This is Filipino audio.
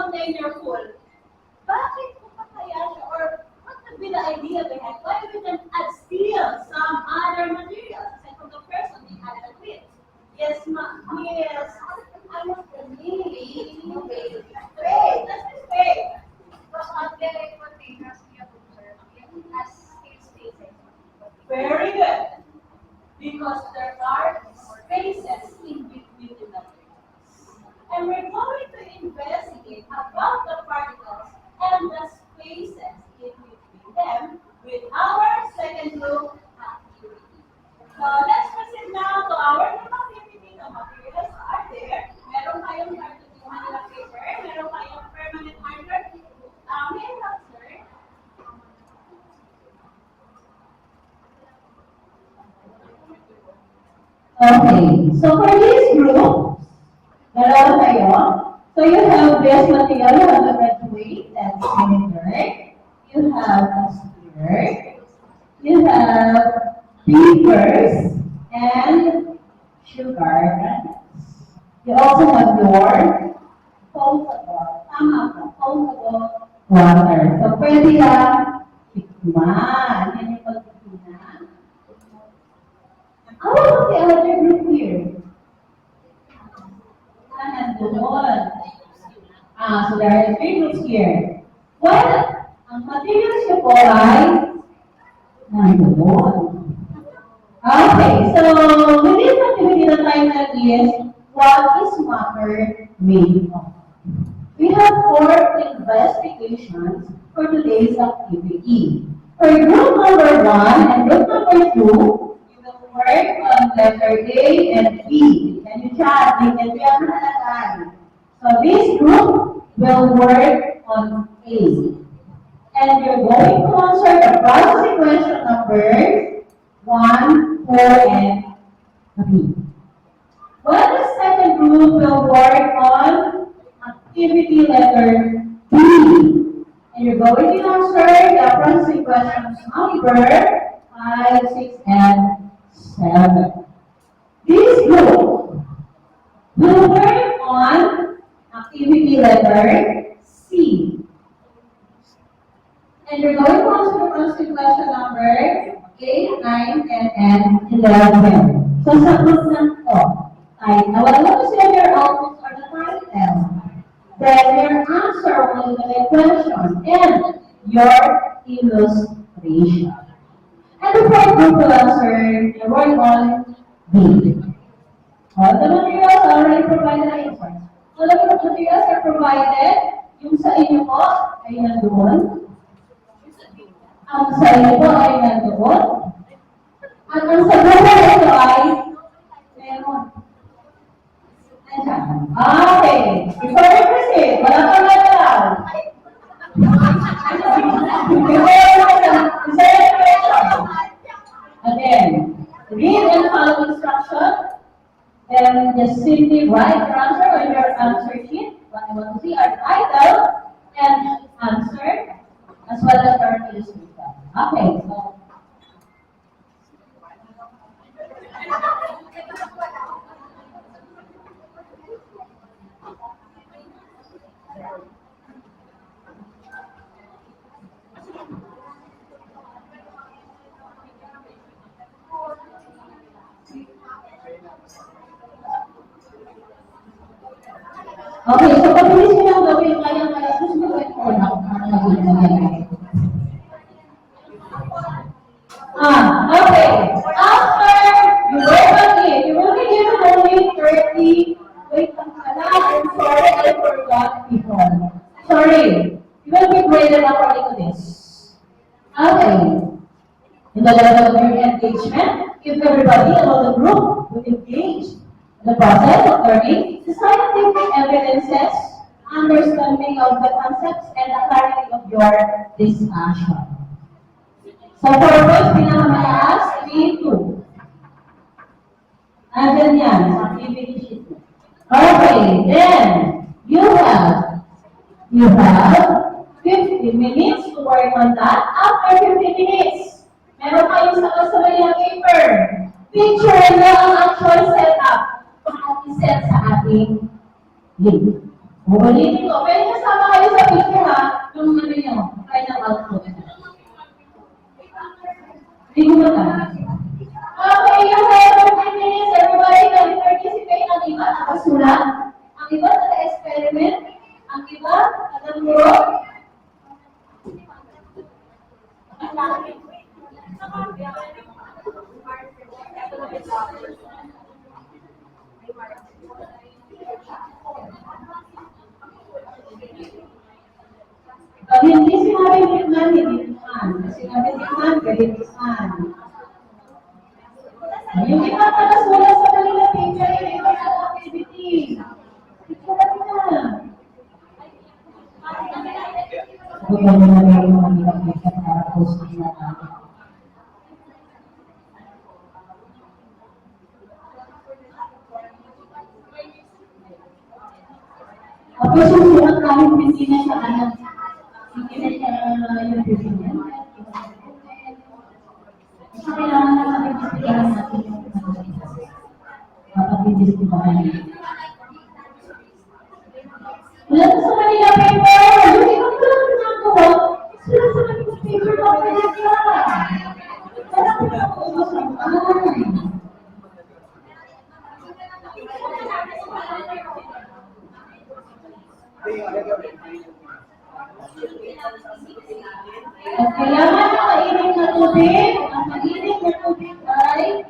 container full. Bakit ko pa kaya siya? Or what would be the idea behind? Why we can add still some other materials? Aside from the first one, we added with. Yes, ma'am. Yes. I was the wait. Wait, let's just wait. Very good. Because there are spaces in between the materials. And we're going to investigate about the particles and the spaces in between them with our second group activity. So let's proceed now to our group activity. The materials are there. Meron kayong kartutuhan na paper. Meron kayong permanent marker. May sir. Okay, so for this group, dalawa kayo. So you have this material, you have the red weight, that's vinegar. You have a spear. You have papers and sugar. You also have your potable, potable water. So pwede lang tikman. Yan yung pagtitignan. How about the other group here? So there are three groups here. Well, ang materials niyo po ay nandoon. Okay, so with this activity, the title is, what is matter made of? We have 4 investigations for today's activity. For group number 1 and group number 2, work on letter A and B. Can you chat? They can be on nakalagay. So this group will work on A. And you're going to answer the processing question numbers 1, 4, and 3. While the second group will work on activity letter B. And you're going to answer the processing questions number 5, 6, and 7. This group will work on activity letter C. And you're going to answer the question number 8, 9, and 11. So sa group na ito, ay nawala ko sila your output or the title. Then your answer will be the question and your illustration. And the fourth group will answer the word on B. All the materials are already provided na answers. All the materials are provided. Yung sa inyo po ay nandoon. Ang sa inyo po ay nandoon. At ang sa grupo ito ay meron. Okay. Before we proceed, wala pang nagalaw. Again, read and follow instruction. Then just simply write your answer on your answer sheet. What I want to see are title and answer, as well as your illustration. Okay, so. Okay, so pabilis ko lang gawin kaya gusto ko ito na okay. After you work on it, you will be given only 30. Wait, I'm sorry, I forgot people. Sorry, you will be graded according to this. Okay. In the level of your engagement, if everybody about the group will engage in the process of learning the scientific evidences, understanding of the concepts, and the clarity of your discussion. So purpose, pinakamalakas, 3, 2. Andyan yan, sa activity sheet. Okay, then, you have 50 minutes to work on that. After 50 minutes, meron kayong sabay na paper. Picture nyo ang actual setup. At iset sa ating link. Ulitin ko, pwede ka sa picture ha, yung ano nyo, final output. Hindi ko ba? Okay, you have 15 minutes. Everybody can participate. Ang iba nakasulat, ang iba naka-experiment, ang iba nag-draw. Pag hindi sinabing tikman, hindi tikman. Pag sinabing tikman, pwede tikman. Yung iba nakasulat sa kanila picture, yung iba sa activity. Picture na. Sabi ka muna na yung kanila picture para posting na natin. Tapos yung sulat kahit hindi na siya ano, hindi na siya yung picture niya. Kasi kailangan na mag-investigahan natin yung kapag-investigahan natin. Wala na sa kanila paper! Yung iba ko lang ginagawa, sila sa kanila paper na pwede ka! Wala ko na ako umasampan. At kailangan ng mainit na tubig. Ang mainit na tubig ay